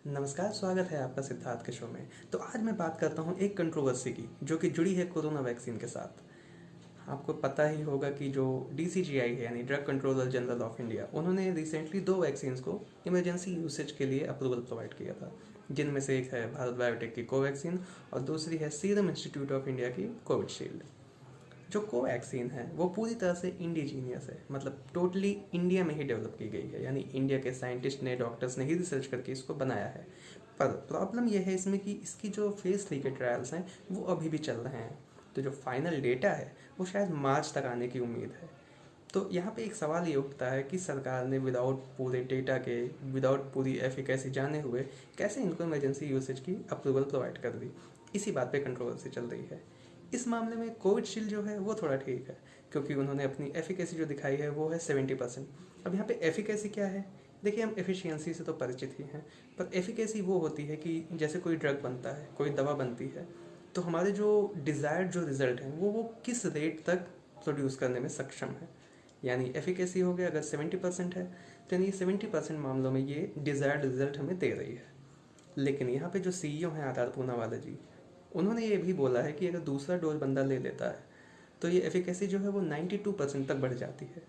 नमस्कार, स्वागत है आपका सिद्धार्थ के शो में। तो आज मैं बात करता हूँ एक कंट्रोवर्सी की, जो कि जुड़ी है कोरोना वैक्सीन के साथ। आपको पता ही होगा कि जो DCGI है, यानी drug controller general of India, उन्होंने रिसेंटली 2 वैक्सीन्स को इमरजेंसी यूसेज के लिए अप्रूवल प्रोवाइड किया था, जिनमें से एक है भारत बायोटेक की कोवैक्सीन और दूसरी है सीरम इंस्टीट्यूट ऑफ इंडिया की कोविशील्ड। जो कोवैक्सीन है वो पूरी तरह से इंडिजीनियस है, मतलब टोटली इंडिया में ही डेवलप की गई है, यानी इंडिया के साइंटिस्ट ने, डॉक्टर्स ने ही रिसर्च करके इसको बनाया है। पर प्रॉब्लम यह है इसमें कि इसकी जो फेज 3 के ट्रायल्स हैं वो अभी भी चल रहे हैं। तो जो फाइनल डेटा है वो शायद मार्च तक आने की उम्मीद है। तो यहाँ पे एक सवाल ये उठता है कि सरकार ने विदाउट पूरे डेटा के, विदाउट पूरी एफिकेसी जाने हुए कैसे इनको इमरजेंसी यूसेज की अप्रूवल प्रोवाइड कर दी। इसी बात पे कंट्रोवर्सी चल रही है। इस मामले में कोविशील्ड जो है वो थोड़ा ठीक है, क्योंकि उन्होंने अपनी एफिकेसी जो दिखाई है वो है 70%। अब यहाँ पे एफिकेसी क्या है? देखिए, हम एफिशिएंसी से तो परिचित ही हैं, पर एफिकेसी वो होती है कि जैसे कोई ड्रग बनता है, कोई दवा बनती है, तो हमारे जो डिज़ायर्ड जो रिज़ल्ट है वो किस रेट तक प्रोड्यूस करने में सक्षम है। यानी एफिकेसी हो गया अगर 70% है, तो यानी 70% मामलों में ये डिज़ायर्ड रिजल्ट हमें दे रही है। लेकिन यहाँ पे जो CEO हैं आधार पूनावाला जी, उन्होंने ये भी बोला है कि अगर दूसरा डोज बंदा ले लेता है तो ये एफिकेसी जो है वो 92% तक बढ़ जाती है।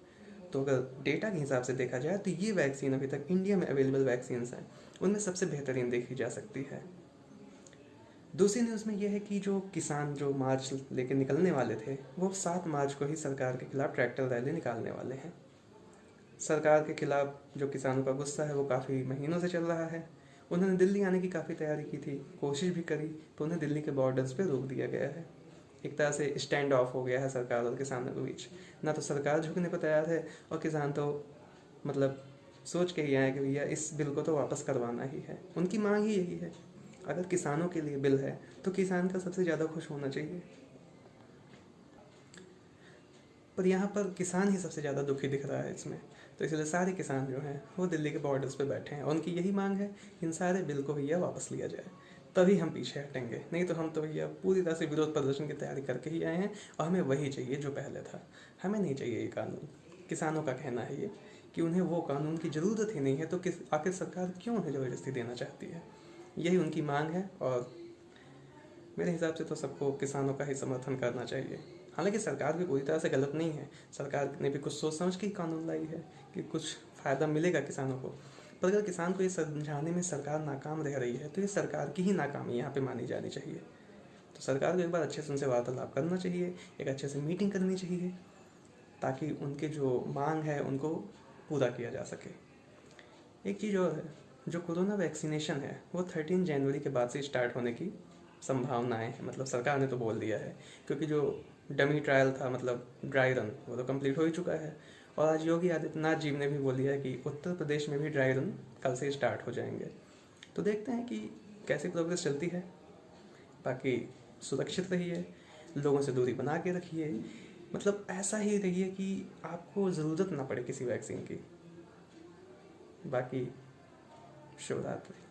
तो अगर डेटा के हिसाब से देखा जाए तो ये वैक्सीन अभी तक इंडिया में अवेलेबल वैक्सीन हैं उनमें सबसे बेहतरीन देखी जा सकती है। दूसरी न्यूज़ में यह है कि जो किसान जो मार्च लेके निकलने वाले थे वो 7 मार्च को ही सरकार के खिलाफ ट्रैक्टर रैली निकालने वाले हैं। सरकार के खिलाफ जो किसानों का गुस्सा है वो काफ़ी महीनों से चल रहा है। उन्होंने दिल्ली आने की काफ़ी तैयारी की थी, कोशिश भी करी, तो उन्हें दिल्ली के बॉर्डर्स पे रोक दिया गया है। एक तरह से स्टैंड ऑफ हो गया है सरकार और किसानों के बीच। ना तो सरकार झुकने को तैयार है और किसान तो मतलब सोच के ही आए कि भैया इस बिल को तो वापस करवाना ही है। उनकी मांग ही यही है। अगर किसानों के लिए बिल है तो किसान का सबसे ज़्यादा खुश होना चाहिए, पर यहाँ पर किसान ही सबसे ज़्यादा दुखी दिख रहा है इसमें। तो इसलिए सारे किसान जो हैं वो दिल्ली के बॉर्डर्स पे बैठे हैं और उनकी यही मांग है कि इन सारे बिल को भैया वापस लिया जाए, तभी हम पीछे हटेंगे। नहीं तो हम तो भैया पूरी तरह से विरोध प्रदर्शन की तैयारी करके ही आए हैं और हमें वही चाहिए जो पहले था। हमें नहीं चाहिए ये कानून। किसानों का कहना है ये कि उन्हें वो कानून की ज़रूरत ही नहीं है, तो किस आखिर सरकार क्यों उन्हें ज़बरदस्ती देना चाहती है। यही उनकी मांग है और मेरे हिसाब से तो सबको किसानों का ही समर्थन करना चाहिए। हालांकि सरकार भी पूरी तरह से गलत नहीं है, सरकार ने भी कुछ सोच समझ के ही कानून लाई है कि कुछ फ़ायदा मिलेगा किसानों को। पर अगर किसान को ये समझाने में सरकार नाकाम रह रही है तो ये सरकार की ही नाकामी यहाँ पे मानी जानी चाहिए। तो सरकार को एक बार अच्छे से उनसे वार्तालाप करना चाहिए, एक अच्छे से मीटिंग करनी चाहिए, ताकि उनके जो मांग है उनको पूरा किया जा सके। एक चीज़ और है, जो कोरोना वैक्सीनेशन है वो 13 जनवरी के बाद से स्टार्ट होने की संभावनाएं हैं। मतलब सरकार ने तो बोल दिया है, क्योंकि जो डमी ट्रायल था, मतलब ड्राई रन, वो तो कंप्लीट हो ही चुका है। और आज योगी आदित्यनाथ जी ने भी बोल दिया है कि उत्तर प्रदेश में भी ड्राई रन कल से स्टार्ट हो जाएंगे। तो देखते हैं कि कैसी प्रोग्रेस चलती है। बाकी सुरक्षित रहिए, लोगों से दूरी बना के रखिए, मतलब ऐसा ही रहिए कि आपको ज़रूरत ना पड़े किसी वैक्सीन की। बाकी शुभ रात्रि।